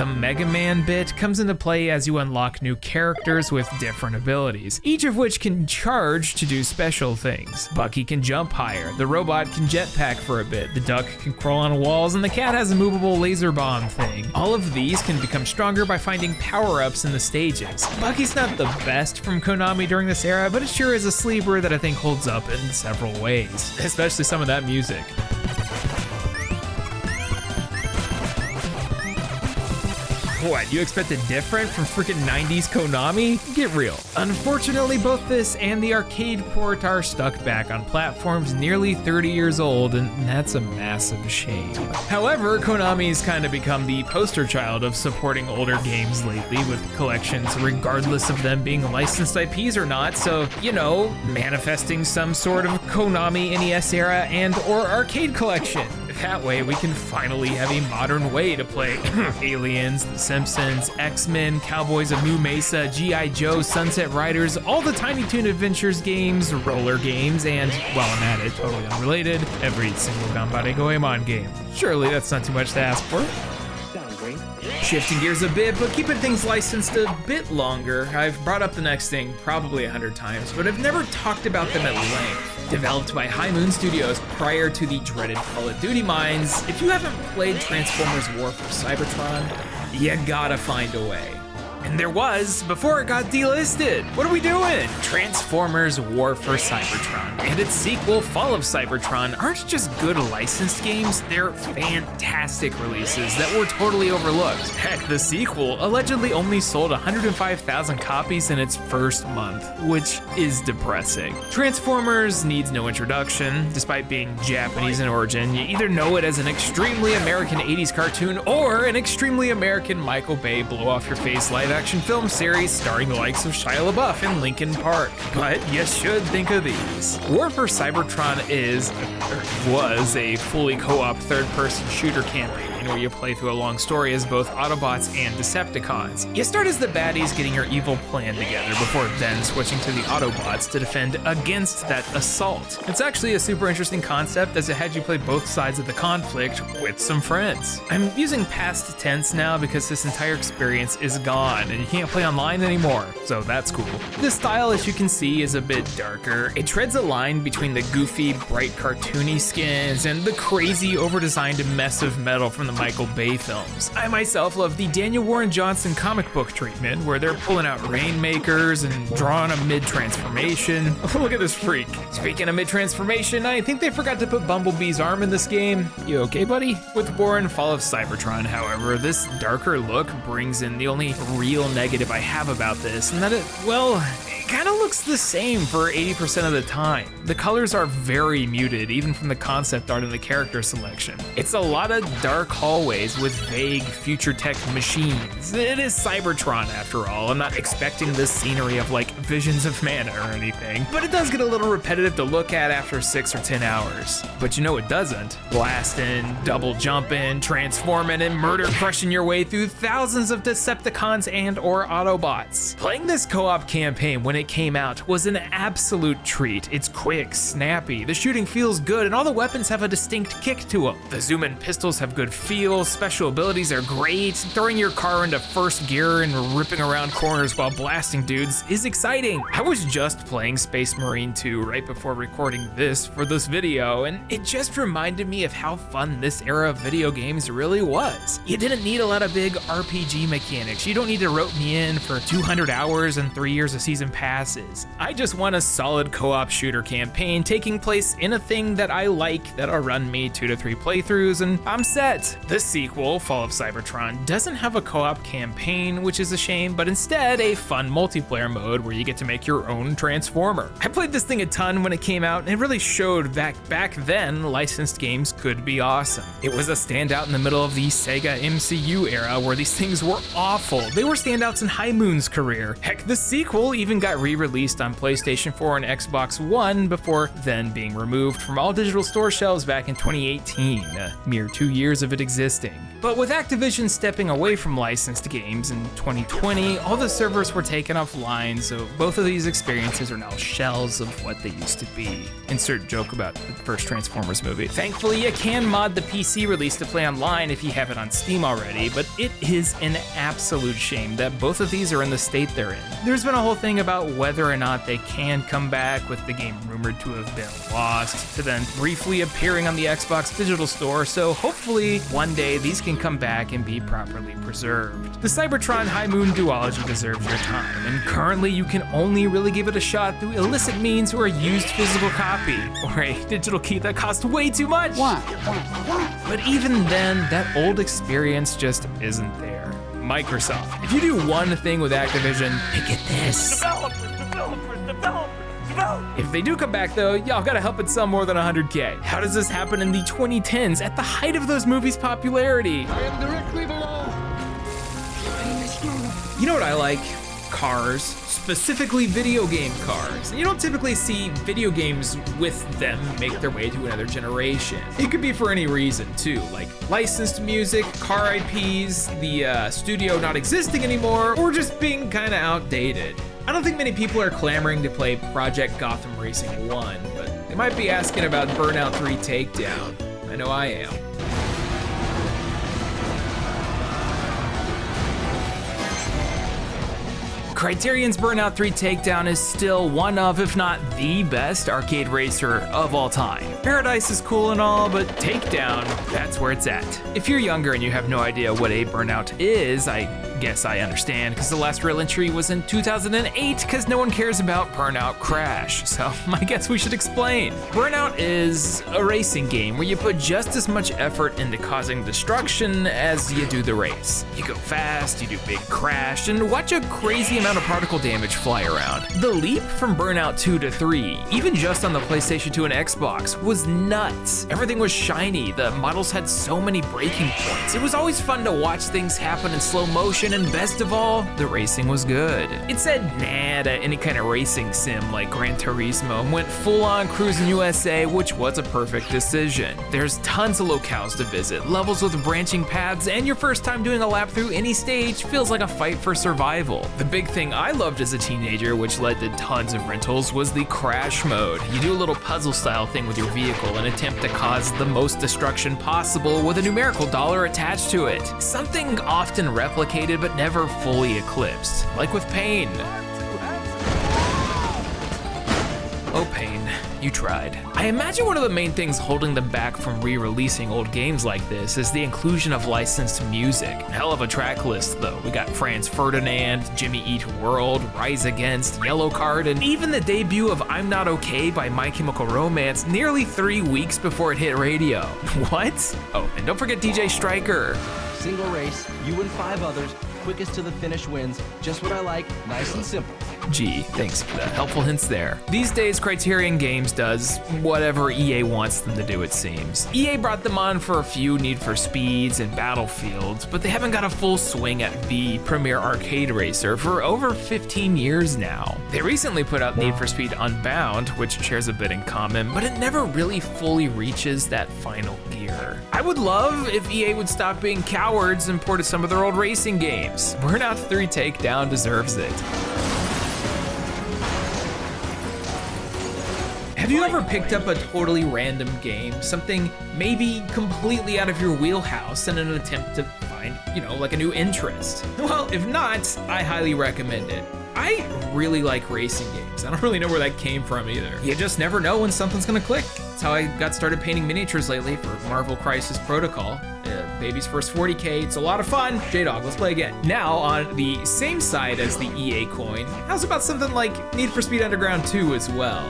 The Mega Man bit comes into play as you unlock new characters with different abilities, each of which can charge to do special things. Bucky can jump higher, the robot can jetpack for a bit, the duck can crawl on walls, and the cat has a movable laser bomb thing. All of these can become stronger by finding power-ups in the stages. Bucky's not the best from Konami during this era, but it sure is a sleeper that I think holds up in several ways, especially some of that music. What, you expected different from freaking 90s Konami? Get real. Unfortunately, both this and the arcade port are stuck back on platforms nearly 30 years old, and that's a massive shame. However, Konami's kind of become the poster child of supporting older games lately with collections regardless of them being licensed IPs or not, so, you know, manifesting some sort of Konami NES era and or arcade collection. That way we can finally have a modern way to play Aliens, The Simpsons, X-Men, Cowboys of New Mesa, G.I. Joe, Sunset Riders, all the Tiny Toon Adventures games, roller games, and, while I'm at it, totally unrelated, every single Ganbare Goemon game. Surely that's not too much to ask for. Shifting gears a bit, but keeping things licensed a bit longer, I've brought up the next thing probably 100 times, but I've never talked about them at length. Developed by High Moon Studios prior to the dreaded Call of Duty mines, if you haven't played Transformers War for Cybertron, you gotta find a way. And there was, before it got delisted. What are we doing? Transformers War for Cybertron and its sequel, Fall of Cybertron, aren't just good licensed games, they're fantastic releases that were totally overlooked. Heck, the sequel allegedly only sold 105,000 copies in its first month, which is depressing. Transformers needs no introduction. Despite being Japanese in origin, you either know it as an extremely American 80s cartoon or an extremely American Michael Bay blow-off-your-face live-action film series starring the likes of Shia LaBeouf and Linkin Park. But you should think of these. War for Cybertron was a fully co-op third-person shooter campaign where you play through a long story as both Autobots and Decepticons. You start as the baddies getting your evil plan together before then switching to the Autobots to defend against that assault. It's actually a super interesting concept as it had you play both sides of the conflict with some friends. I'm using past tense now because this entire experience is gone and you can't play online anymore, so that's cool. The style, as you can see, is a bit darker. It treads a line between the goofy, bright cartoony skins and the crazy, over-designed mess of metal from the Michael Bay films. I myself love the Daniel Warren Johnson comic book treatment where they're pulling out rainmakers and drawing a mid-transformation. Look at this freak. Speaking of mid-transformation, I think they forgot to put Bumblebee's arm in this game. You okay, buddy? With War and Fall of Cybertron, however, this darker look brings in the only real negative I have about this, and that it kind of looks the same for 80% of the time. The colors are very muted, even from the concept art and the character selection. It's a lot of dark hallways with vague future tech machines. It is Cybertron after all. I'm not expecting this scenery of like Visions of Mana or anything, but it does get a little repetitive to look at after 6 or 10 hours. But you know it doesn't. Blasting, double jumping, transforming, and murder crushing your way through thousands of Decepticons and or Autobots. Playing this co-op campaign when it came out was an absolute treat. It's quick, snappy, the shooting feels good, and all the weapons have a distinct kick to them. The zoom-in pistols have good feel, special abilities are great, throwing your car into first gear and ripping around corners while blasting dudes is exciting. I was just playing Space Marine 2 right before recording this for this video, and it just reminded me of how fun this era of video games really was. You didn't need a lot of big RPG mechanics. You don't need to rope me in for 200 hours and 3 years of season passes. I just want a solid co-op shooter campaign taking place in a thing that I like that'll run me 2 to 3 playthroughs and I'm set. The sequel, Fall of Cybertron, doesn't have a co-op campaign, which is a shame, but instead a fun multiplayer mode where you get to make your own Transformer. I played this thing a ton when it came out and it really showed that back then licensed games could be awesome. It was a standout in the middle of the Sega MCU era where these things were awful. They were standouts in High Moon's career. Heck, the sequel even got got re-released on PlayStation 4 and Xbox One before then being removed from all digital store shelves back in 2018, a mere 2 years of it existing. But with Activision stepping away from licensed games in 2020, all the servers were taken offline, so both of these experiences are now shells of what they used to be. Insert joke about the first Transformers movie. Thankfully, you can mod the PC release to play online if you have it on Steam already, but it is an absolute shame that both of these are in the state they're in. There's been a whole thing about whether or not they can come back, with the game rumored to have been lost, to then briefly appearing on the Xbox Digital Store, so hopefully one day these can come back and be properly preserved. The Cybertron High Moon duology deserves your time, and currently you can only really give it a shot through illicit means or a used physical copy, or a digital key that costs way too much. But even then, that old experience just isn't there. Microsoft, if you do one thing with Activision, pick at this. Developers. If they do come back though, y'all gotta help it sell more than 100K. How does this happen in the 2010s at the height of those movies' popularity? I am directly below. You know what I like? Cars, specifically video game cars. You don't typically see video games with them make their way to another generation. It could be for any reason too, like licensed music, car IPs, the studio not existing anymore, or just being kinda outdated. I don't think many people are clamoring to play Project Gotham Racing 1, but they might be asking about Burnout 3 Takedown. I know I am. Criterion's Burnout 3 Takedown is still one of, if not the best arcade racer of all time. Paradise is cool and all, but Takedown, that's where it's at. If you're younger and you have no idea what a Burnout is, I guess I understand, because the last real entry was in 2008, because no one cares about Burnout Crash, so I guess we should explain. Burnout is a racing game where you put just as much effort into causing destruction as you do the race. You go fast, you do big crash, and watch a crazy amount of particle damage fly around. The leap from Burnout 2 to 3, even just on the PlayStation 2 and Xbox, was nuts. Everything was shiny, the models had so many breaking points. It was always fun to watch things happen in slow motion, and best of all, the racing was good. It said nah to any kind of racing sim like Gran Turismo and went full on Cruising USA, which was a perfect decision. There's tons of locales to visit, levels with branching paths, and your first time doing a lap through any stage feels like a fight for survival. The big thing I loved as a teenager, which led to tons of rentals, was the crash mode. You do a little puzzle style thing with your vehicle and attempt to cause the most destruction possible with a numerical dollar attached to it. Something often replicated but never fully eclipsed, like with Pain. Oh, Pain, you tried. I imagine one of the main things holding them back from re-releasing old games like this is the inclusion of licensed music. Hell of a track list though. We got Franz Ferdinand, Jimmy Eat World, Rise Against, Yellow Card, and even the debut of I'm Not Okay by My Chemical Romance nearly 3 weeks before it hit radio. What? Oh, and don't forget DJ Stryker. Single race, you and 5 others, quickest to the finish wins. Just what I like, nice and simple. Gee, thanks for the helpful hints there. These days, Criterion Games does whatever EA wants them to do, it seems. EA brought them on for a few Need for Speeds and Battlefields, but they haven't got a full swing at the premier arcade racer for over 15 years now. They recently put out Need for Speed Unbound, which shares a bit in common, but it never really fully reaches that final gear. I would love if EA would stop being cowards and port some of their old racing games. Burnout 3 Takedown deserves it. Have you ever picked up a totally random game, something maybe completely out of your wheelhouse, in an attempt to find, like a new interest? Well, if not, I highly recommend it. I really like racing games. I don't really know where that came from either. You just never know when something's gonna click. That's how I got started painting miniatures lately for Marvel Crisis Protocol. Baby's first 40K, it's a lot of fun. J-Dog, let's play again. Now, on the same side as the EA coin, how's about something like Need for Speed Underground 2 as well?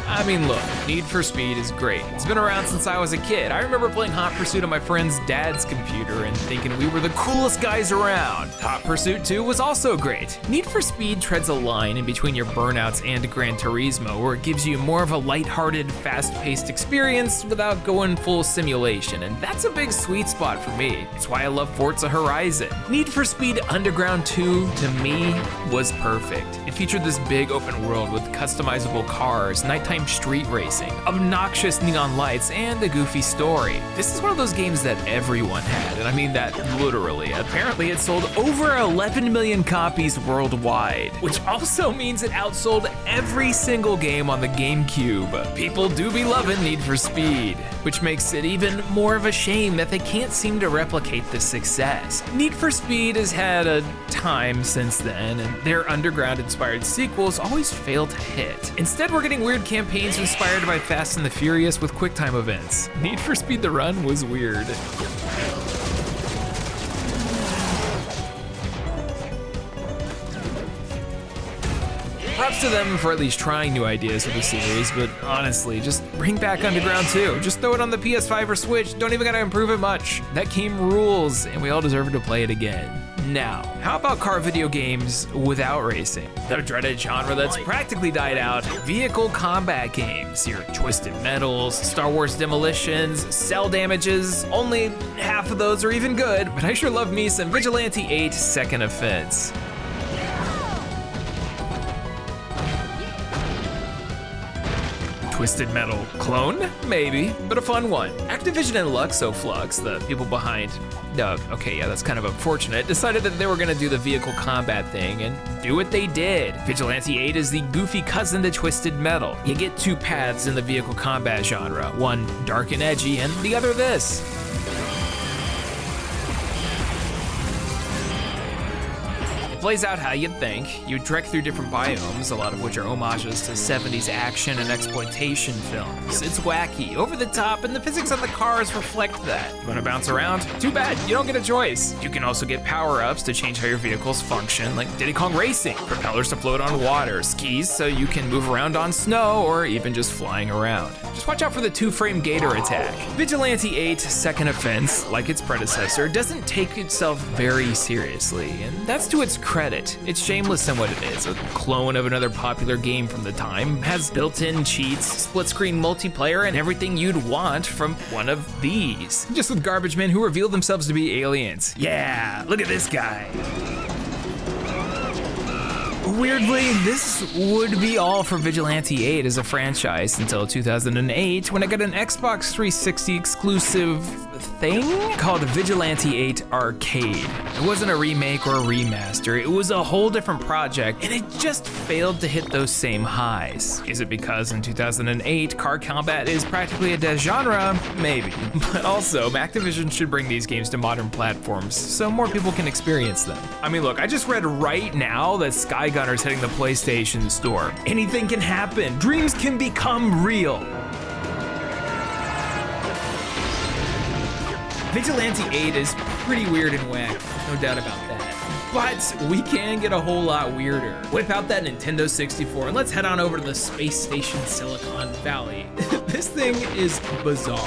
I mean, look, Need for Speed is great. It's been around since I was a kid. I remember playing Hot Pursuit on my friend's dad's computer and thinking we were the coolest guys around. Hot Pursuit 2 was also great. Need for Speed treads a line in between your Burnouts and Gran Turismo, where it gives you more of a lighthearted, fast-paced experience without going full simulation, and that's a big sweet spot for me. It's why I love Forza Horizon. Need for Speed Underground 2, to me, was perfect. It featured this big open world with customizable cars, nighttime street racing, obnoxious neon lights, and a goofy story. This is one of those games that everyone had, and I mean that literally. Apparently it sold over 11 million copies worldwide, which also means it outsold every single game on the GameCube. People do be loving Need for Speed, which makes it even more of a shame that they can't seem to replicate this success. Need for Speed has had a time since then, and their underground-inspired sequels always fail to hit. Instead, we're getting weird campaigns inspired by Fast and the Furious with QuickTime events. Need for Speed The Run was weird. Props to them for at least trying new ideas with the series, but honestly, just bring back Underground 2. Just throw it on the PS5 or Switch, don't even gotta improve it much. That game rules, and we all deserve to play it again. Now, how about car video games without racing? The dreaded genre that's practically died out, vehicle combat games. Your Twisted Metals, Star Wars Demolitions, Cell Damages. Only half of those are even good, but I sure love me some Vigilante 8 Second Offense. Twisted Metal clone? Maybe, but a fun one. Activision and Luxoflux, the people behind, okay, yeah, that's kind of unfortunate, decided that they were gonna do the vehicle combat thing, and do what they did. Vigilante 8 is the goofy cousin to Twisted Metal. You get two paths in the vehicle combat genre, one dark and edgy, and the other this. It plays out how you'd think. You trek through different biomes, a lot of which are homages to 70s action and exploitation films. It's wacky, over the top, and the physics on the cars reflect that. You wanna bounce around? Too bad, you don't get a choice. You can also get power-ups to change how your vehicles function, like Diddy Kong Racing, propellers to float on water, skis so you can move around on snow, or even just flying around. Just watch out for the two-frame gator attack. Vigilante 8 Second Offense, like its predecessor, doesn't take itself very seriously, and that's to its credit. It's shameless in what it is, a clone of another popular game from the time, has built-in cheats, split-screen multiplayer, and everything you'd want from one of these. Just with garbage men who reveal themselves to be aliens. Yeah, look at this guy. Weirdly, this would be all for Vigilante 8 as a franchise until 2008, when it got an Xbox 360 exclusive thing called Vigilante 8 Arcade. It wasn't a remake or a remaster, it was a whole different project, and it just failed to hit those same highs. Is it because in 2008, car combat is practically a dead genre? Maybe. But also, Activision should bring these games to modern platforms so more people can experience them. I mean, look, I just read right now that Skygunner's hitting the PlayStation Store. Anything can happen. Dreams can become real. Vigilante 8 is pretty weird and wacky, no doubt about that. But we can get a whole lot weirder. Whip out that Nintendo 64 and let's head on over to the space station Silicon Valley. This thing is bizarre.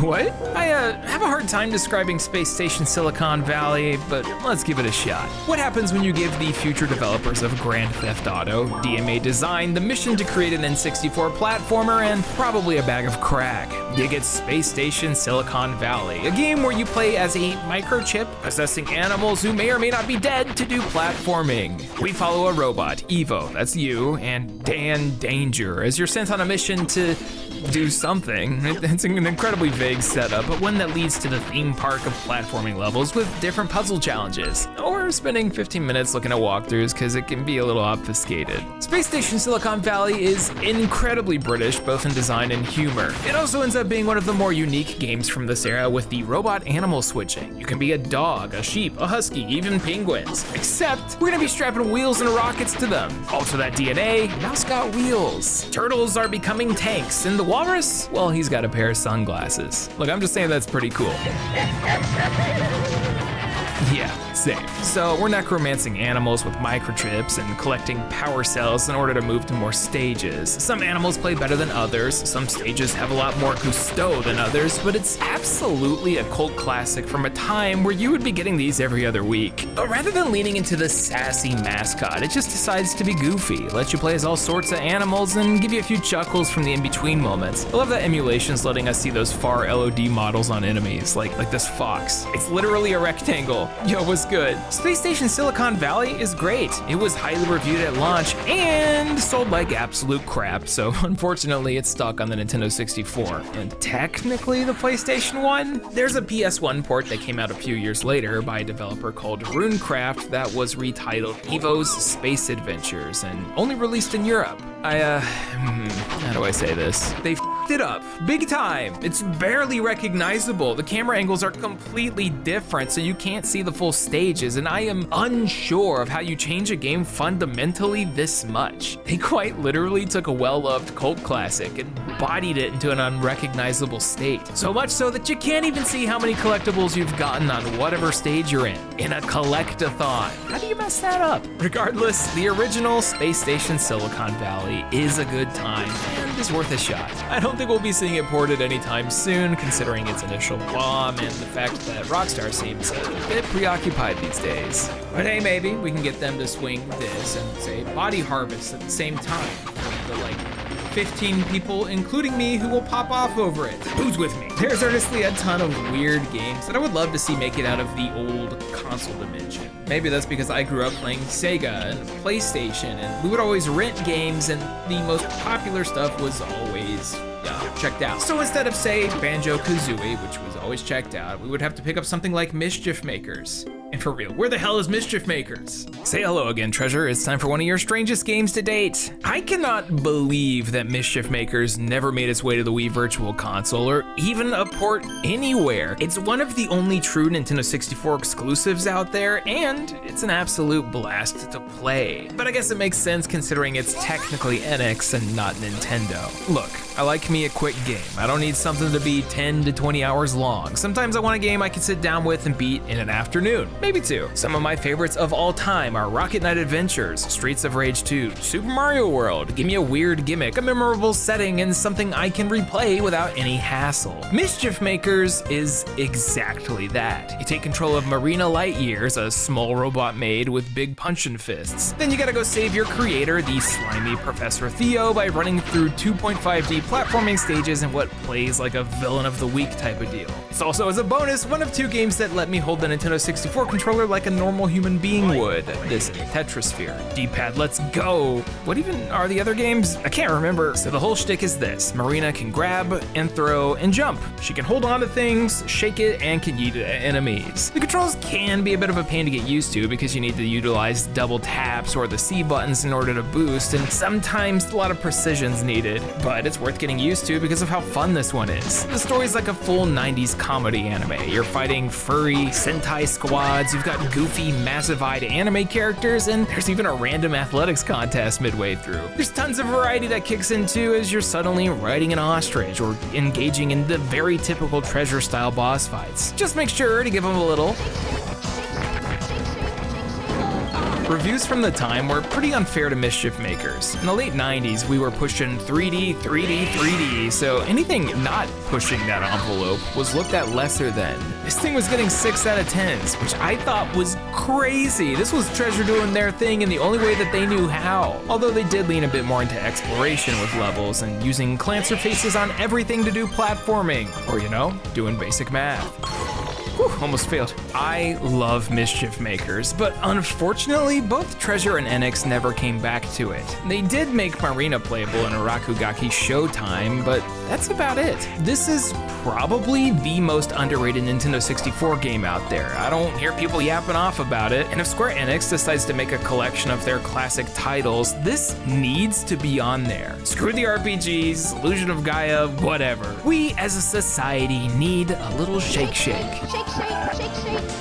What? I have a hard time describing Space Station Silicon Valley, but let's give it a shot. What happens when you give the future developers of Grand Theft Auto, DMA Design, the mission to create an N64 platformer and probably a bag of crack? You get Space Station Silicon Valley, a game where you play as a microchip possessing animals who may or may not be dead to do platforming. We follow a robot, Evo, that's you, and Dan Danger, as you're sent on a mission to do something. It's an incredibly vague setup, but one that leads to the theme park of platforming levels with different puzzle challenges, or spending 15 minutes looking at walkthroughs because it can be a little obfuscated. Space Station Silicon Valley is incredibly British, both in design and humor. It also ends up being one of the more unique games from this era with the robot animal switching. You can be a dog, a sheep, a husky, even penguins. Except, we're gonna be strapping wheels and rockets to them. Alter that DNA, now it's got wheels. Turtles are becoming tanks, and the walrus, well, he's got a pair of sunglasses. Look, I'm just saying that's pretty cool. Yeah, safe. So we're necromancing animals with microchips and collecting power cells in order to move to more stages. Some animals play better than others, some stages have a lot more gusto than others, but it's absolutely a cult classic from a time where you would be getting these every other week. But rather than leaning into the sassy mascot, it just decides to be goofy, let you play as all sorts of animals, and give you a few chuckles from the in-between moments. I love that emulation's letting us see those far LOD models on enemies, like this fox. It's literally a rectangle. Yo, what's good? Space Station Silicon Valley is great. It was highly reviewed at launch and sold like absolute crap, so unfortunately it's stuck on the Nintendo 64. And technically the PlayStation 1? There's a PS1 port that came out a few years later by a developer called Runecraft that was retitled Evo's Space Adventures and only released in Europe. How do I say this? They f***ed it up, big time. It's barely recognizable. The camera angles are completely different, so you can't see the full stages, and I am unsure of how you change a game fundamentally this much. They quite literally took a well-loved cult classic and bodied it into an unrecognizable state. So much so that you can't even see how many collectibles you've gotten on whatever stage you're in a collect-a-thon. How do you mess that up? Regardless, the original Space Station Silicon Valley is a good time and is worth a shot. I don't think we'll be seeing it ported anytime soon, considering its initial bomb and the fact that Rockstar seems a bit preoccupied these days. But hey, maybe we can get them to swing this and say Body Harvest at the same time. The 15 people, including me, who will pop off over it. Who's with me? There's honestly a ton of weird games that I would love to see make it out of the old console dimension. Maybe that's because I grew up playing Sega and PlayStation, and we would always rent games, and the most popular stuff was always checked out. So instead of, say, Banjo-Kazooie, which was always checked out, we would have to pick up something like Mischief Makers. And for real, where the hell is Mischief Makers? Say hello again, Treasure. It's time for one of your strangest games to date. I cannot believe that Mischief Makers never made its way to the Wii Virtual Console or even a port anywhere. It's one of the only true Nintendo 64 exclusives out there, and it's an absolute blast to play. But I guess it makes sense considering it's technically NX and not Nintendo. Look, I like me a quick game. I don't need something to be 10 to 20 hours long. Sometimes I want a game I can sit down with and beat in an afternoon. Maybe two. Some of my favorites of all time are Rocket Knight Adventures, Streets of Rage 2, Super Mario World. Give me a weird gimmick, a memorable setting, and something I can replay without any hassle. Mischief Makers is exactly that. You take control of Marina Lightyears, a small robot maid with big punchin' fists. Then you gotta go save your creator, the slimy Professor Theo, by running through 2.5D platforming stages in what plays like a villain of the week type of deal. It's also, as a bonus, one of two games that let me hold the Nintendo 64 controller like a normal human being would. This Tetrasphere. D-pad, let's go. What even are the other games? I can't remember. So the whole shtick is this. Marina can grab and throw and jump. She can hold on to things, shake it, and can yeet it at enemies. The controls can be a bit of a pain to get used to because you need to utilize double taps or the C buttons in order to boost, and sometimes a lot of precision's needed, but it's worth getting used to because of how fun this one is. The story's like a full 90s comedy anime. You're fighting furry Sentai squads, you've got goofy, massive-eyed anime characters, and there's even a random athletics contest midway through. There's tons of variety that kicks in too as you're suddenly riding an ostrich or engaging in the very typical Treasure-style boss fights. Just make sure to give them a little. Reviews from the time were pretty unfair to Mischief Makers. In the late 90s, we were pushing 3D, 3D, 3D, so anything not pushing that envelope was looked at lesser than. This thing was getting 6 out of 10s, which I thought was crazy. This was Treasure doing their thing in the only way that they knew how. Although they did lean a bit more into exploration with levels and using Clancer faces on everything to do platforming, or doing basic math. Whew, almost failed. I love Mischief Makers, but unfortunately, both Treasure and NX never came back to it. They did make Marina playable in Rakugaki Showtime, but that's about it. This is probably the most underrated Nintendo 64 game out there. I don't hear people yapping off about it, and if Square Enix decides to make a collection of their classic titles, this needs to be on there. Screw the RPGs, Illusion of Gaia, whatever. We as a society need a little shake.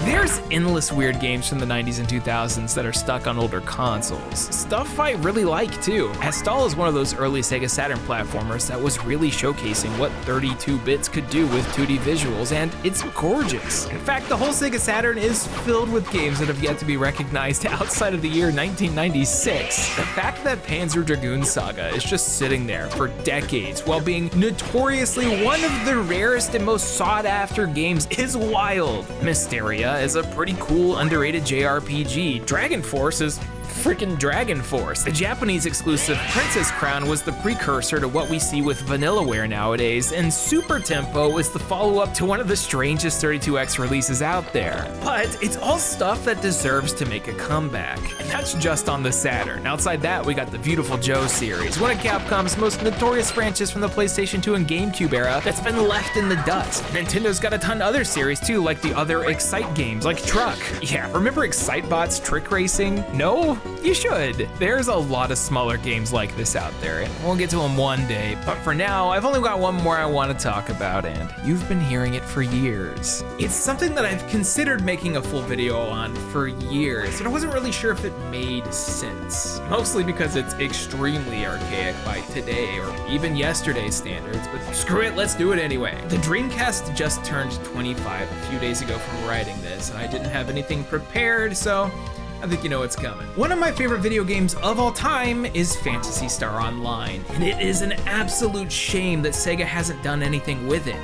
There's endless weird games from the 90s and 2000s that are stuck on older consoles. Stuff I really like too. Astal is one of those early Sega Saturn platformers that was really showcased showcasing what 32 bits could do with 2D visuals, and it's gorgeous. In fact, the whole Sega Saturn is filled with games that have yet to be recognized outside of the year 1996. The fact that Panzer Dragoon Saga is just sitting there for decades while being notoriously one of the rarest and most sought after games is wild. Mysteria is a pretty cool, underrated JRPG. Dragon Force is freaking Dragon Force. The Japanese exclusive Princess Crown was the precursor to what we see with Vanillaware nowadays, and Super Tempo is the follow-up to one of the strangest 32X releases out there. But it's all stuff that deserves to make a comeback, and that's just on the Saturn. Outside that, we got the Beautiful Joe series, one of Capcom's most notorious franchises from the PlayStation 2 and GameCube era that's been left in the dust. Nintendo's got a ton of other series too, like the other Excite games, like Truck. Yeah, remember Excitebot's Trick Racing? No? You should. There's a lot of smaller games like this out there, and we'll get to them one day. But for now, I've only got one more I want to talk about, and you've been hearing it for years. It's something that I've considered making a full video on for years, but I wasn't really sure if it made sense. Mostly because it's extremely archaic by today or even yesterday's standards, but screw it, let's do it anyway. The Dreamcast just turned 25 a few days ago from writing this, and I didn't have anything prepared, so I think you know what's coming. One of my favorite video games of all time is Phantasy Star Online, and it is an absolute shame that Sega hasn't done anything with it.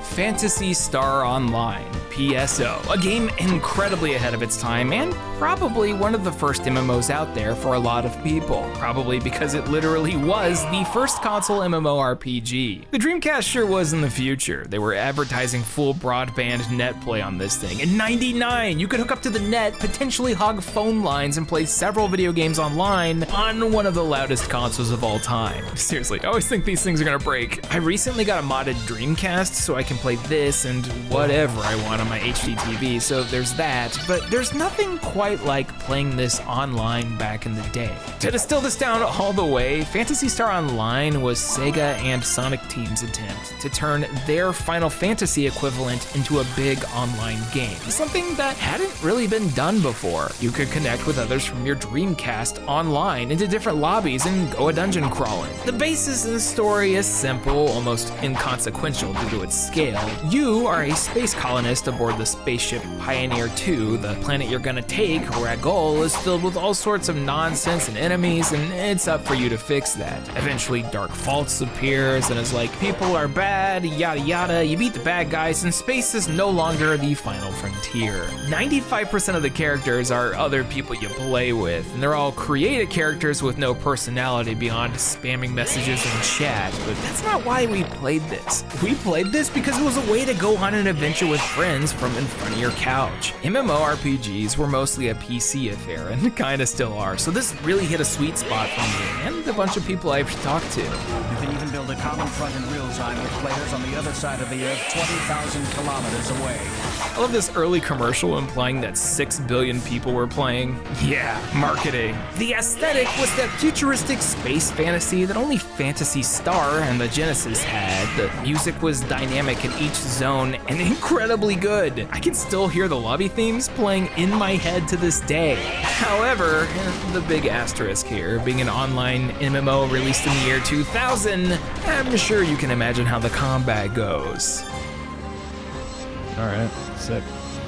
Phantasy Star Online, PSO, a game incredibly ahead of its time and probably one of the first MMOs out there for a lot of people, probably because it literally was the first console MMORPG. The Dreamcast sure was in the future. They were advertising full broadband net play on this thing. In '99, you could hook up to the net, potentially hog phone lines, and play several video games online on one of the loudest consoles of all time. Seriously, I always think these things are gonna break. I recently got a modded Dreamcast so I can play this and whatever I want on my HD TV, so there's that, but there's nothing quite like playing this online back in the day. To distill this down all the way, Phantasy Star Online was Sega and Sonic Team's attempt to turn their Final Fantasy equivalent into a big online game, something that hadn't really been done before. You could connect with others from your Dreamcast online into different lobbies and go a dungeon crawling. The basis of the story is simple, almost inconsequential due to its scale. You are a space colonist aboard the spaceship Pioneer 2. The planet you're gonna take, Ragol, is filled with all sorts of nonsense and enemies, and it's up for you to fix that. Eventually, Dark Faults appears and is like, people are bad, yada yada, you beat the bad guys, and space is no longer the final frontier. 95% of the characters are other people you play with, and they're all created characters with no personality beyond spamming messages in chat, but that's not why we played this. We played this because it was a way to go on an adventure with friends from in front of your couch. MMORPGs were mostly a PC affair, and kinda still are, so this really hit a sweet spot for me and a bunch of people I've talked to. You can even build a common front in real time with players on the other side of the Earth 20,000 kilometers away. I love this early commercial implying that 6 billion people were playing. Yeah, marketing. The aesthetic was that futuristic space fantasy that only Phantasy Star and the Genesis had. The music was dynamic in each zone and incredibly good. I can still hear the lobby themes playing in my head to this day. However, the big asterisk here, being an online MMO released in the year 2000, I'm sure you can imagine how the combat goes. All right, sick.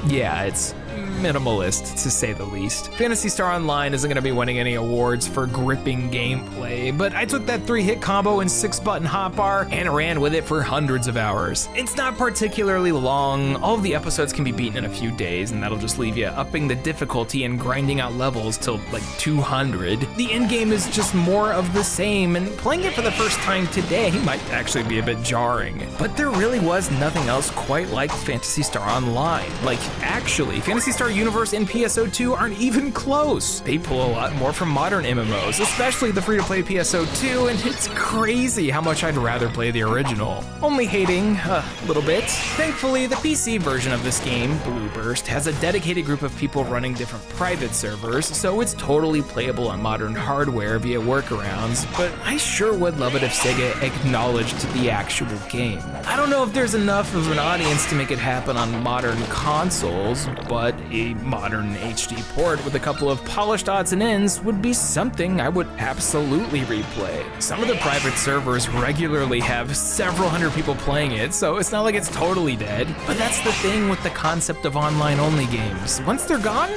Yeah, it's minimalist, to say the least. Phantasy Star Online isn't gonna be winning any awards for gripping gameplay, but I took that 3-hit combo and 6-button hotbar and ran with it for hundreds of hours. It's not particularly long. All of the episodes can be beaten in a few days, and that'll just leave you upping the difficulty and grinding out levels till like 200. The endgame is just more of the same, and playing it for the first time today might actually be a bit jarring. But there really was nothing else quite like Phantasy Star Online. Like, actually, Phantasy Star Universe and PSO2 aren't even close. They pull a lot more from modern MMOs, especially the free-to-play PSO2, and it's crazy how much I'd rather play the original. Only hating a little bit. Thankfully, the PC version of this game, Blueburst, has a dedicated group of people running different private servers, so it's totally playable on modern hardware via workarounds, but I sure would love it if Sega acknowledged the actual game. I don't know if there's enough of an audience to make it happen on modern consoles, but but a modern HD port with a couple of polished odds and ends would be something I would absolutely replay. Some of the private servers regularly have several hundred people playing it, so it's not like it's totally dead. But that's the thing with the concept of online-only games. Once they're gone,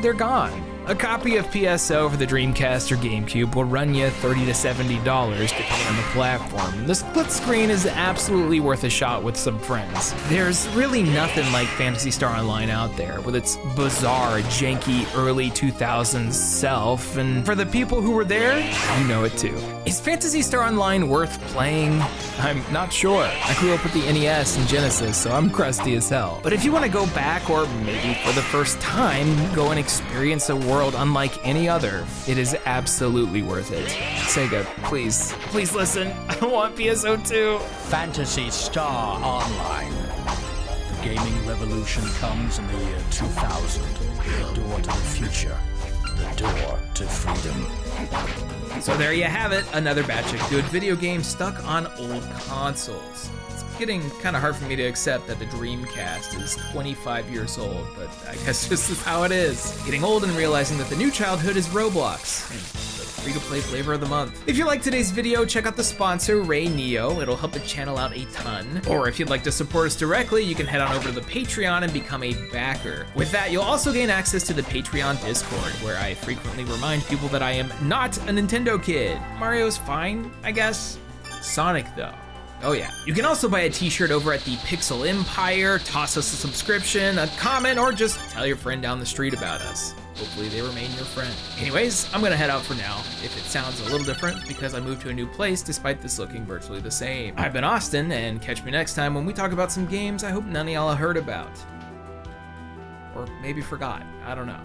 they're gone. A copy of PSO for the Dreamcast or GameCube will run you $30 to $70 depending on the platform. The split screen is absolutely worth a shot with some friends. There's really nothing like Phantasy Star Online out there with its bizarre, janky, early 2000s self, and for the people who were there, you know it too. Is Phantasy Star Online worth playing? I'm not sure. I grew up with the NES and Genesis, so I'm crusty as hell. But if you want to go back, or maybe for the first time, go and experience a world unlike any other, it is absolutely worth it. Sega, please listen. I want PSO 2. Phantasy Star Online. The gaming revolution comes in the year 2000. The door to the future. The door to freedom. So there you have it, another batch of good video games stuck on old consoles. It's getting kind of hard for me to accept that the Dreamcast is 25 years old, but I guess this is how it is. Getting old and realizing that the new childhood is Roblox. And the free-to-play flavor of the month. If you liked today's video, check out the sponsor, Ray Neo. It'll help the channel out a ton. Or if you'd like to support us directly, you can head on over to the Patreon and become a backer. With that, you'll also gain access to the Patreon Discord, where I frequently remind people that I am not a Nintendo kid. Mario's fine, I guess. Sonic, though. Oh yeah. You can also buy a t-shirt over at the Pixel Empire, toss us a subscription, a comment, or just tell your friend down the street about us. Hopefully they remain your friend. Anyways, I'm gonna head out for now. If it sounds a little different, because I moved to a new place despite this looking virtually the same. I've been Austin, and catch me next time when we talk about some games I hope none of y'all heard about. Or maybe forgot, I don't know.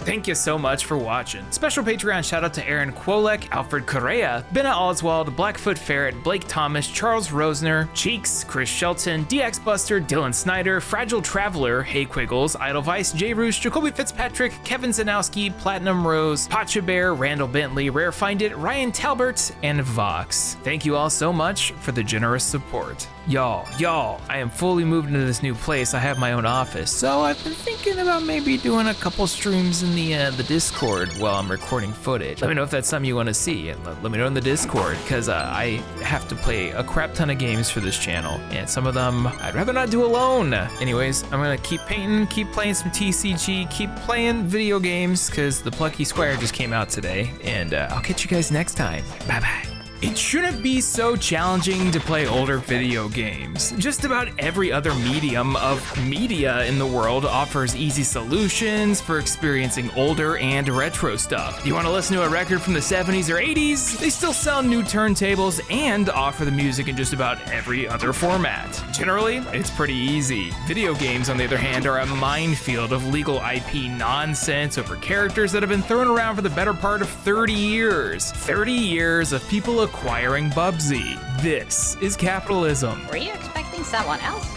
Thank you so much for watching. Special Patreon shout out to Aaron Kwolek, Alfred Correa, Benna Oswald, Blackfoot Ferret, Blake Thomas, Charles Rosner, Cheeks, Chris Shelton, DX Buster, Dylan Snyder, Fragile Traveler, Hey Quiggles, Idlevice, Jay Roosh, Jacoby Fitzpatrick, Kevin Zanowski, Platinum Rose, Pacha Bear, Randall Bentley, Rare Find It, Ryan Talbert, and Vox. Thank you all so much for the generous support. Y'all, I am fully moved into this new place. I have my own office, so I've been thinking about maybe doing a couple streams in the Discord while I'm recording footage. Let me know if that's something you want to see, and let me know in the Discord, because I have to play a crap ton of games for this channel, and some of them I'd rather not do alone. Anyways, I'm gonna keep painting, keep playing some TCG, keep playing video games, because the Plucky Squire just came out today, and I'll catch you guys next time. Bye-bye. It shouldn't be so challenging to play older video games. Just about every other medium of media in the world offers easy solutions for experiencing older and retro stuff. You want to listen to a record from the 70s or 80s? They still sell new turntables and offer the music in just about every other format. Generally, it's pretty easy. Video games, on the other hand, are a minefield of legal IP nonsense over characters that have been thrown around for the better part of 30 years. 30 years of people acquiring Bubsy. This is capitalism. Were you expecting someone else?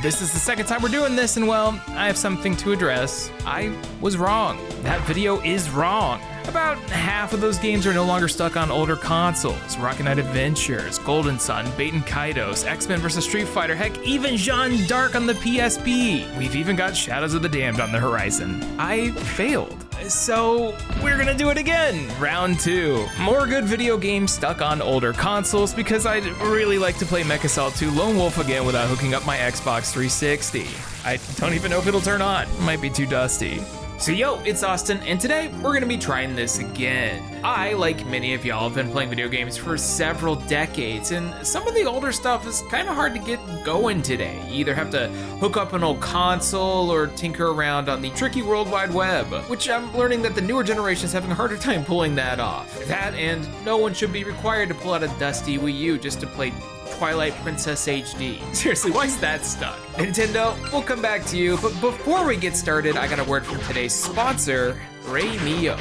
This is the second time we're doing this, and well, I have something to address. I was wrong. That video is wrong. About half of those games are no longer stuck on older consoles. Rocket Knight Adventures, Golden Sun, Baten Kaitos, X-Men vs. Street Fighter, heck, even Jeanne d'Arc on the PSP. We've even got Shadows of the Damned on the horizon. I failed. So we're gonna do it again. Round 2. More good video games stuck on older consoles, because I'd really like to play MechAssault 2 Lone Wolf again without hooking up my Xbox 360. I don't even know if it'll turn on. Might be too dusty. So yo, it's Austin, and today we're gonna be trying this again. I, like many of y'all, have been playing video games for several decades, and some of the older stuff is kind of hard to get going today. You either have to hook up an old console or tinker around on the tricky World Wide Web, which I'm learning that the newer generation's having a harder time pulling that off. That, and no one should be required to pull out a dusty Wii U just to play Twilight Princess HD. Seriously, why is that stuck? Nintendo, we'll come back to you, but before we get started, I got a word from today's sponsor, Ray Neo.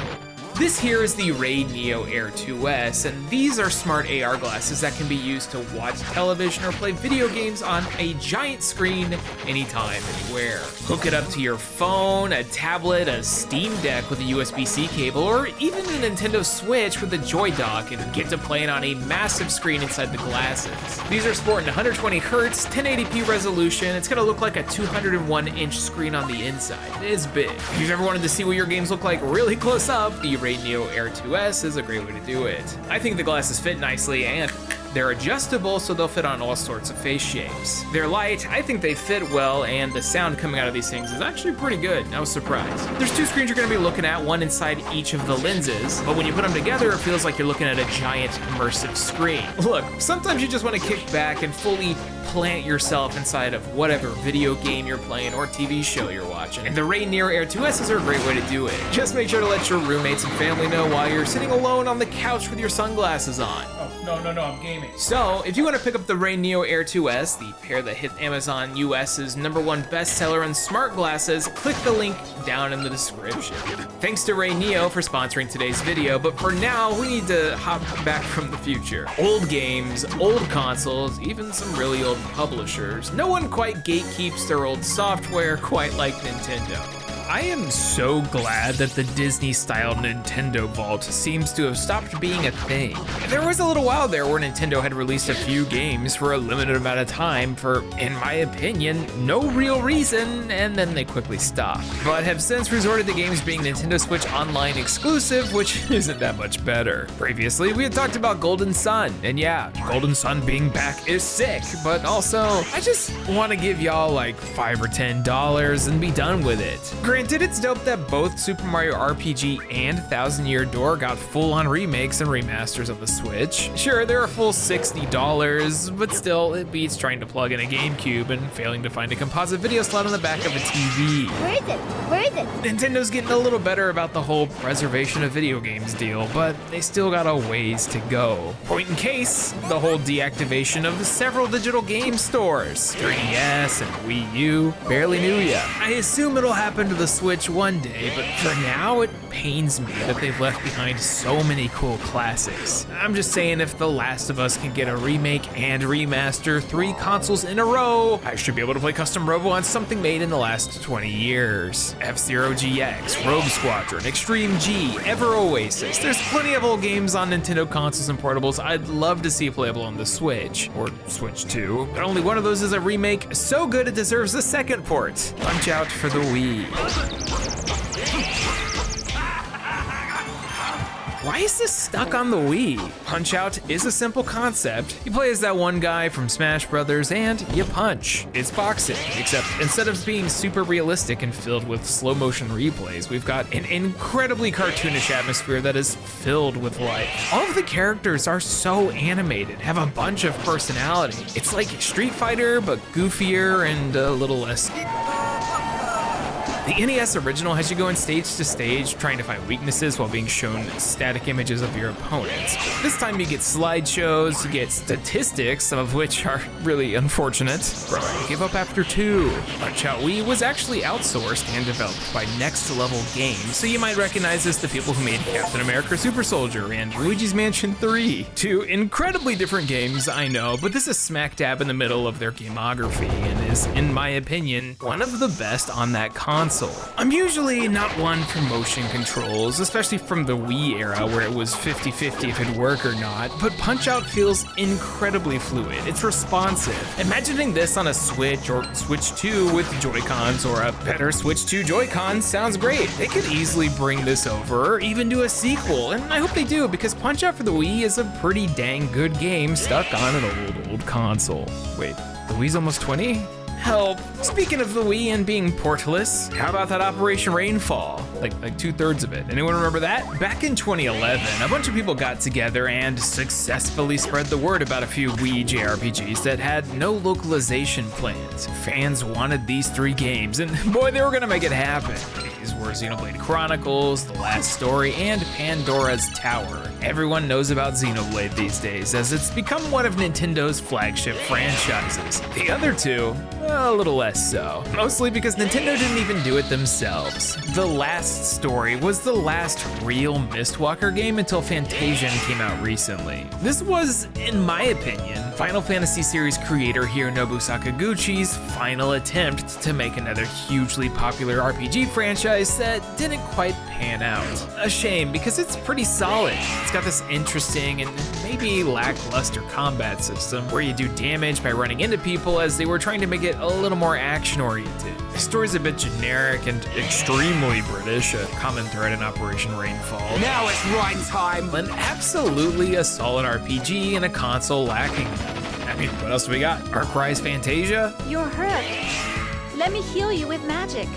This here is the Ray Neo Air 2S, and these are smart AR glasses that can be used to watch television or play video games on a giant screen anytime, anywhere. Hook it up to your phone, a tablet, a Steam Deck with a USB-C cable, or even a Nintendo Switch with a Joy Dock, and get to play it on a massive screen inside the glasses. These are sporting 120 Hz, 1080p resolution. It's gonna look like a 201-inch screen on the inside. It is big. If you've ever wanted to see what your games look like really close up, the Ray Neo Air 2S is a great way to do it. I think the glasses fit nicely, and they're adjustable, so they'll fit on all sorts of face shapes. They're light, I think they fit well, and the sound coming out of these things is actually pretty good. I was surprised. There's two screens you're gonna be looking at, one inside each of the lenses, but when you put them together, it feels like you're looking at a giant immersive screen. Look, sometimes you just wanna kick back and fully plant yourself inside of whatever video game you're playing or TV show you're watching, and the Ray Neo Air 2S are a great way to do it. Just make sure to let your roommates and family know while you're sitting alone on the couch with your sunglasses on. Oh, no, I'm gaming. So, if you want to pick up the Ray Neo Air 2S, the pair that hit Amazon US's #1 bestseller in smart glasses, click the link down in the description. Thanks to Ray Neo for sponsoring today's video, but for now, we need to hop back from the future. Old games, old consoles, even some really old publishers. No one quite gatekeeps their old software quite like Nintendo. I am so glad that the Disney-style Nintendo Vault seems to have stopped being a thing. There was a little while there where Nintendo had released a few games for a limited amount of time for, in my opinion, no real reason, and then they quickly stopped. But have since resorted to games being Nintendo Switch Online exclusive, which isn't that much better. Previously, we had talked about Golden Sun, and yeah, Golden Sun being back is sick, but also, I just want to give y'all like $5 or $10 and be done with it. Granted, it's dope that both Super Mario RPG and Thousand Year Door got full-on remakes and remasters of the Switch. Sure, they're a full $60, but still, it beats trying to plug in a GameCube and failing to find a composite video slot on the back of a TV. Where is it? Where is it? Nintendo's getting a little better about the whole preservation of video games deal, but they still got a ways to go. Point in case, the whole deactivation of the several digital game stores. 3DS and Wii U barely knew ya. I assume it'll happen to the Switch one day, but for now it pains me that they've left behind so many cool classics. I'm just saying, if The Last of Us can get a remake and remaster 3 consoles in a row, I should be able to play Custom Robo on something made in the last 20 years. F-Zero GX, Rogue Squadron, Extreme G, Ever Oasis. There's plenty of old games on Nintendo consoles and portables I'd love to see playable on the Switch, or Switch 2, but only one of those is a remake so good it deserves a second port. Punch Out for the Wii. Why is this stuck on the Wii? Punch-Out is a simple concept. You play as that one guy from Smash Brothers and you punch. It's boxing, except instead of being super realistic and filled with slow motion replays, we've got an incredibly cartoonish atmosphere that is filled with life. All of the characters are so animated, have a bunch of personality. It's like Street Fighter, but goofier and a little less. The NES original has you going stage to stage, trying to find weaknesses while being shown static images of your opponents. But this time you get slideshows, you get statistics, some of which are really unfortunate. Bro, I give up after 2. Punch-Out Wii was actually outsourced and developed by Next Level Games, so you might recognize this the people who made Captain America Super Soldier and Luigi's Mansion 3. 2 incredibly different games, I know, but this is smack dab in the middle of their gamography and is, in my opinion, one of the best on that console. I'm usually not one for motion controls, especially from the Wii era where it was 50-50 if it'd work or not, but Punch-Out feels incredibly fluid. It's responsive. Imagining this on a Switch or Switch 2 with Joy-Cons or a better Switch 2 Joy-Cons sounds great. They could easily bring this over or even do a sequel, and I hope they do because Punch-Out for the Wii is a pretty dang good game stuck on an old console. Wait, the Wii's almost 20? Help. Speaking of the Wii and being portless, how about that Operation Rainfall? Like 2/3 of it. Anyone remember that? Back in 2011, a bunch of people got together and successfully spread the word about a few Wii JRPGs that had no localization plans. Fans wanted these 3 games, and boy, they were gonna make it happen. These were Xenoblade Chronicles, The Last Story, and Pandora's Tower. Everyone knows about Xenoblade these days, as it's become one of Nintendo's flagship franchises. The other two, a little less so. Mostly because Nintendo didn't even do it themselves. The Last Story was the last real Mistwalker game until Fantasian came out recently. This was, in my opinion, Final Fantasy series creator Hironobu Sakaguchi's final attempt to make another hugely popular RPG franchise that didn't quite pan out. A shame, because it's pretty solid. It's got this interesting and maybe lackluster combat system where you do damage by running into people, as they were trying to make it a little more action-oriented. The story's a bit generic and extremely British, a common thread in Operation Rainfall. Now it's right time! And absolutely a solid RPG in a console lacking. I mean, what else do we got? Arcry's Fantasia? You're hurt. Let me heal you with magic.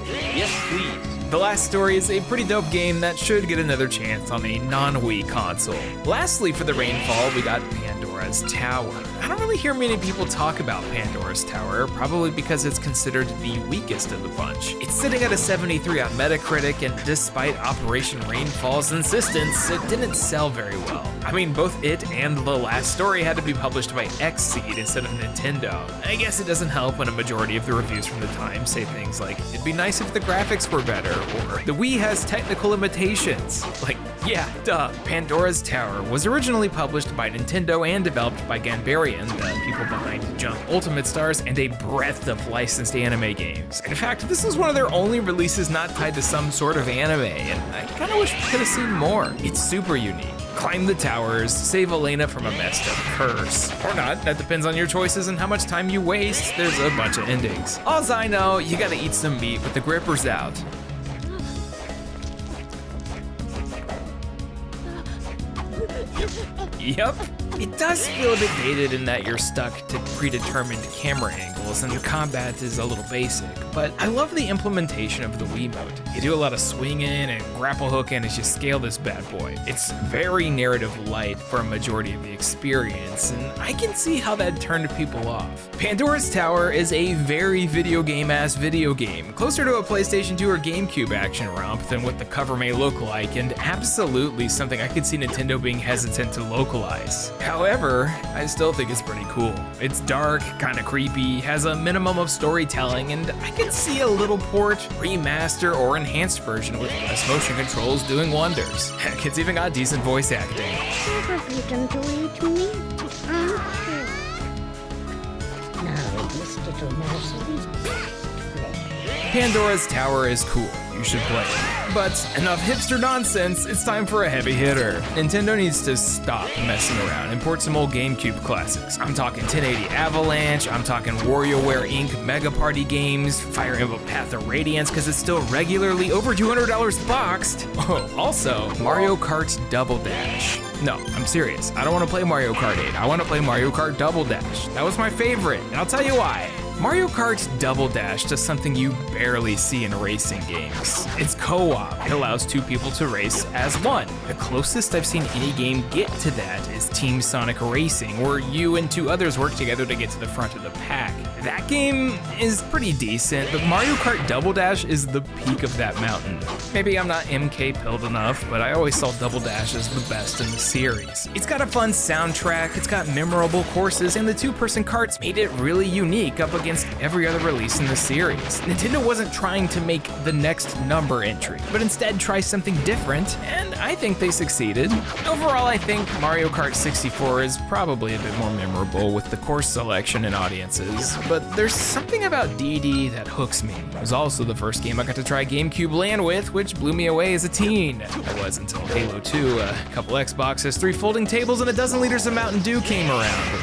Yes, please. The Last Story is a pretty dope game that should get another chance on a non-Wii console. Lastly, for the Rainfall, we got Pandora's Tower. I don't really hear many people talk about Pandora's Tower, probably because it's considered the weakest of the bunch. It's sitting at a 73 on Metacritic, and despite Operation Rainfall's insistence, it didn't sell very well. I mean, both it and The Last Story had to be published by Xseed instead of Nintendo. I guess it doesn't help when a majority of the reviews from the time say things like, it'd be nice if the graphics were better, or the Wii has technical limitations. Like, yeah, duh. Pandora's Tower was originally published by Nintendo and developed by Ganbarian, the people behind Jump Ultimate Stars, and a breadth of licensed anime games. In fact, this is one of their only releases not tied to some sort of anime, and I kinda wish we could have seen more. It's super unique. Climb the towers, save Elena from a messed up curse. Or not, that depends on your choices and how much time you waste. There's a bunch of endings. Alls I know, you gotta eat some meat with the grippers out. Yep. It does feel a bit dated in that you're stuck to predetermined camera angles and the combat is a little basic, but I love the implementation of the Wiimote. You do a lot of swinging and grapple hooking as you scale this bad boy. It's very narrative light for a majority of the experience, and I can see how that turned people off. Pandora's Tower is a very video game-ass video game, closer to a PlayStation 2 or GameCube action romp than what the cover may look like, and absolutely something I could see Nintendo being hesitant to localize. However, I still think it's pretty cool. It's dark, kinda creepy, has a minimum of storytelling, and I could see a little port, remaster, or enhanced version with less motion controls doing wonders. Heck, it's even got decent voice acting. Never beaten to eat me. Now this little mouse is best play. Pandora's Tower is cool. You should play it. But enough hipster nonsense, it's time for a heavy hitter. Nintendo needs to stop messing around and port some old GameCube classics. I'm talking 1080 Avalanche, I'm talking WarioWare Inc. Mega Party games, Fire Emblem Path of Radiance because it's still regularly over $200 boxed. Oh, also, Mario Kart Double Dash. No, I'm serious. I don't want to play Mario Kart 8. I want to play Mario Kart Double Dash. That was my favorite, and I'll tell you why. Mario Kart Double Dash does something you barely see in racing games. It's co-op. It allows two people to race as one. The closest I've seen any game get to that is Team Sonic Racing, where you and two others work together to get to the front of the pack. That game is pretty decent, but Mario Kart Double Dash is the peak of that mountain. Maybe I'm not MK pilled enough, but I always saw Double Dash as the best in the series. It's got a fun soundtrack, it's got memorable courses, and the two-person carts made it really unique up against every other release in the series. Nintendo wasn't trying to make the next number entry, but instead try something different, and I think they succeeded. Overall, I think Mario Kart 64 is probably a bit more memorable with the course selection and audiences, but there's something about DD that hooks me. It was also the first game I got to try GameCube LAN with, which blew me away as a teen. It was until Halo 2, a couple Xboxes, 3 folding tables, and a dozen liters of Mountain Dew came around.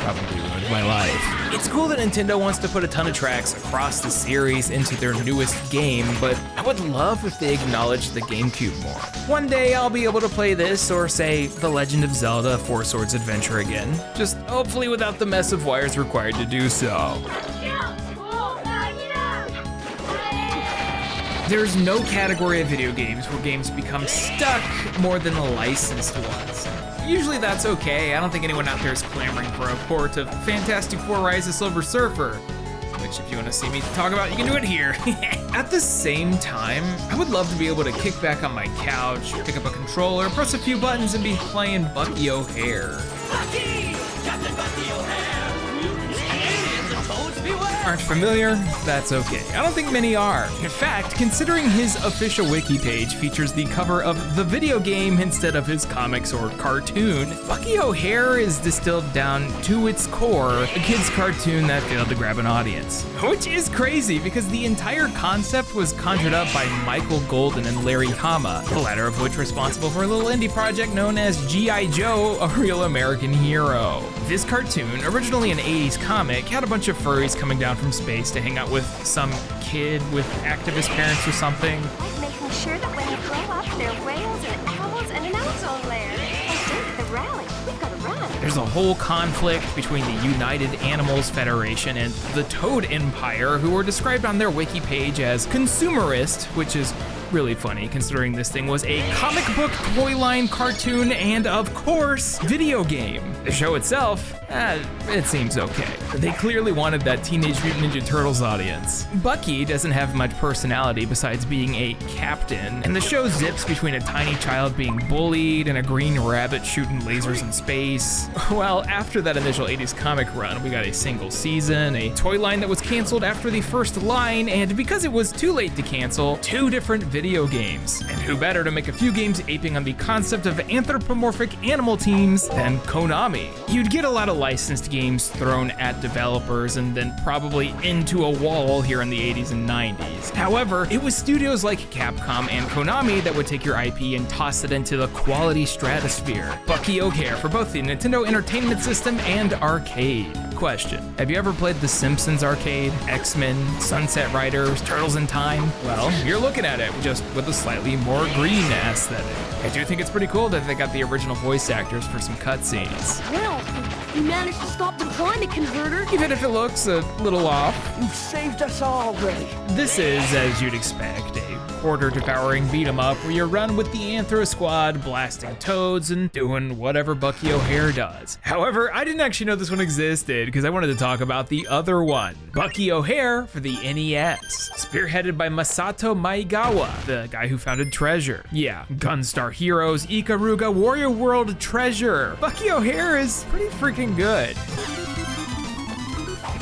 Probably ruined my life. It's cool that Nintendo wants to put a ton of tracks across the series into their newest game, but I would love if they acknowledged the GameCube more. One day I'll be able to play this, or say, The Legend of Zelda 4 Swords Adventure again, just hopefully without the mess of wires required to do so. There's no category of video games where games become stuck more than the licensed ones. Usually that's okay. I don't think anyone out there is clamoring for a port of Fantastic Four Rise of Silver Surfer. which if you want to see me talk about, you can do it here. At the same time, I would love to be able to kick back on my couch, pick up a controller, press a few buttons, and be playing Bucky O'Hare. Bucky! Captain Bucky O'Hare! Aliens and toads beware! Aren't familiar? That's okay. I don't think many are. In fact, considering his official wiki page features the cover of the video game instead of his comics or cartoon, Bucky O'Hare is distilled down to its core a kid's cartoon that failed to grab an audience. Which is crazy because the entire concept was conjured up by Michael Golden and Larry Hama, the latter of which responsible for a little indie project known as G.I. Joe, A Real American Hero. This cartoon, originally an 80s comic, had a bunch of furries coming down from space to hang out with some kid with activist parents or something. Like making sure that when you grow up, there are whales and owls and an ozone layer. Hey, Dave, the rally. We've got to run. There's a whole conflict between the United Animals Federation and the Toad Empire, who were described on their wiki page as consumerist, which is really funny considering this thing was a comic book, toy line, cartoon, and of course, video game. The show itself, it seems okay. They clearly wanted that Teenage Mutant Ninja Turtles audience. Bucky doesn't have much personality besides being a captain, and the show zips between a tiny child being bullied and a green rabbit shooting lasers in space. Well, after that initial 80s comic run, we got a single season, a toy line that was canceled after the first line, and because it was too late to cancel, 2 different video games. And who better to make a few games aping on the concept of anthropomorphic animal teams than Konami? You'd get a lot of licensed games thrown at developers and then probably into a wall here in the 80s and 90s. However, it was studios like Capcom and Konami that would take your IP and toss it into the quality stratosphere. Bucky O'Hare for both the Nintendo Entertainment System and arcade. Question: have you ever played The Simpsons arcade, X-Men, Sunset Riders, Turtles in Time? Well, you're looking at it just with a slightly more green aesthetic. I do think it's pretty cool that they got the original voice actors for some cutscenes. Well, you managed to stop the climate converter. Even if it looks a little off. You've saved us all, Ray. This is, as you'd expect, a quarter-devouring beat-em-up where you run with the Anthro Squad, blasting toads and doing whatever Bucky O'Hare does. However, I didn't actually know this one existed because I wanted to talk about the other one, Bucky O'Hare for the NES, spearheaded by Masato Maegawa, the guy who founded Treasure. Yeah, Gunstar Heroes, Ikaruga, Warrior World, Treasure. Bucky O'Hare is pretty freaking good,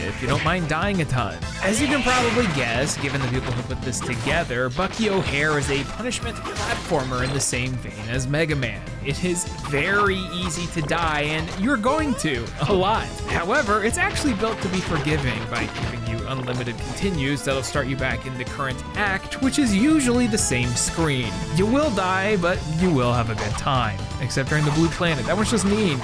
if you don't mind dying a ton. As you can probably guess, given the people who put this together, Bucky O'Hare is a punishment platformer in the same vein as Mega Man. It is very easy to die, and you're going to, a lot. However, it's actually built to be forgiving by giving you unlimited continues that'll start you back in the current act, which is usually the same screen. You will die, but you will have a good time. Except during the Blue Planet, that one's just mean.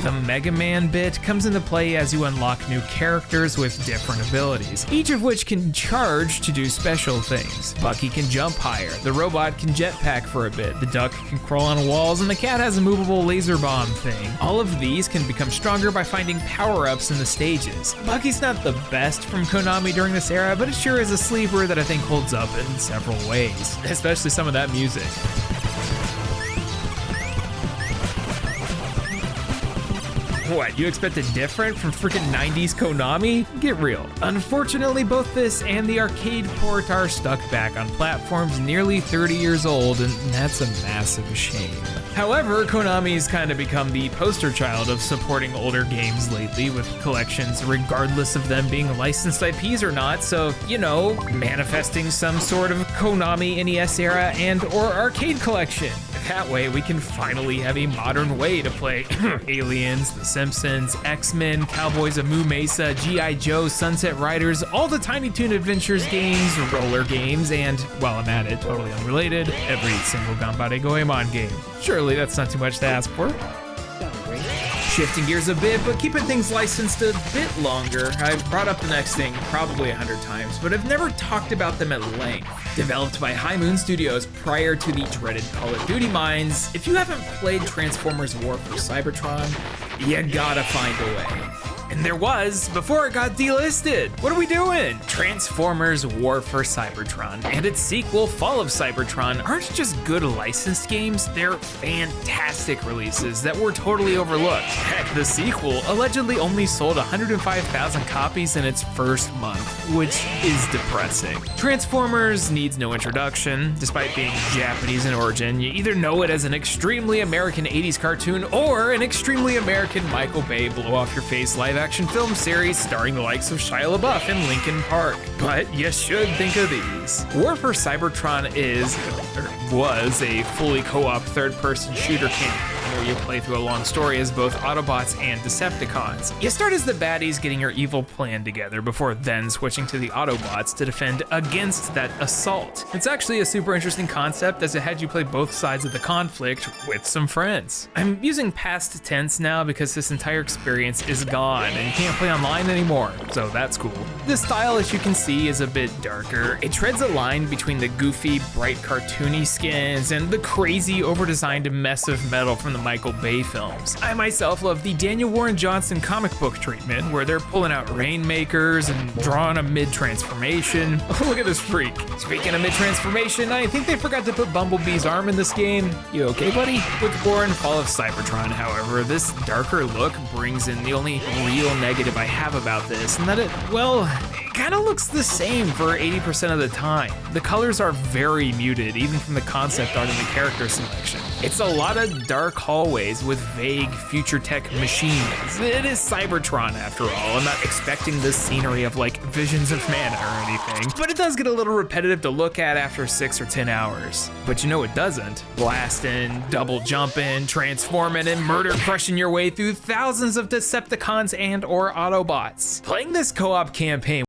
The Mega Man bit comes into play as you unlock new characters with different abilities, each of which can charge to do special things. Bucky can jump higher, the robot can jetpack for a bit, the duck can crawl on walls, and the cat has a movable laser bomb thing. All of these can become stronger by finding power-ups in the stages. Bucky's not the best from Konami during this era, but it sure is a sleeper that I think holds up in several ways, especially some of that music. What, you expected different from freaking 90s Konami? Get real. Unfortunately, both this and the arcade port are stuck back on platforms nearly 30 years old, and that's a massive shame. However, Konami's kind of become the poster child of supporting older games lately with collections regardless of them being licensed IPs or not, so, you know, manifesting some sort of Konami NES era and or arcade collection. That way we can finally have a modern way to play Aliens, The Simpsons, X-Men, Cowboys of Moo Mesa, G.I. Joe, Sunset Riders, all the Tiny Toon Adventures games, roller games, and, while I'm at it, totally unrelated, every single Ganbare Goemon game. Surely that's not too much to ask for. Shifting gears a bit, but keeping things licensed a bit longer, I've brought up the next thing probably 100 times, but I've never talked about them at length. Developed by High Moon Studios prior to the dreaded Call of Duty mines, if you haven't played Transformers War for Cybertron, you gotta find a way. And there was before it got delisted. What are we doing? Transformers War for Cybertron and its sequel Fall of Cybertron aren't just good licensed games, they're fantastic releases that were totally overlooked. Heck, the sequel allegedly only sold 105,000 copies in its first month, which is depressing. Transformers needs no introduction. Despite being Japanese in origin, you either know it as an extremely American 80s cartoon or an extremely American Michael Bay blow-off-your-face live-action film series starring the likes of Shia LaBeouf and Linkin Park. But you should think of these. War for Cybertron was a fully co-op third-person shooter campaign where you play through a long story as both Autobots and Decepticons. You start as the baddies getting your evil plan together before then switching to the Autobots to defend against that assault. It's actually a super interesting concept as it had you play both sides of the conflict with some friends. I'm using past tense now because this entire experience is gone and you can't play online anymore, so that's cool. The style, as you can see, is a bit darker. It treads a line between the goofy, bright, cartoony skins and the crazy, over-designed mess of metal from the Michael Bay films. I myself love the Daniel Warren Johnson comic book treatment where they're pulling out rainmakers and drawing a mid-transformation. Look at this freak. Speaking of mid-transformation, I think they forgot to put Bumblebee's arm in this game. You okay, buddy? With War and Fall of Cybertron, however, this darker look brings in the only real negative I have about this, and that it kind of looks the same for 80% of the time. The colors are very muted, even from the concept art and the character selection. It's a lot of dark hallways with vague future tech machines. It is Cybertron after all. I'm not expecting this scenery of like Visions of Mana or anything, but it does get a little repetitive to look at after 6 or 10 hours. But you know it doesn't. Blasting, double jumping, transforming, and murder crushing your way through thousands of Decepticons and or Autobots. Playing this co-op campaign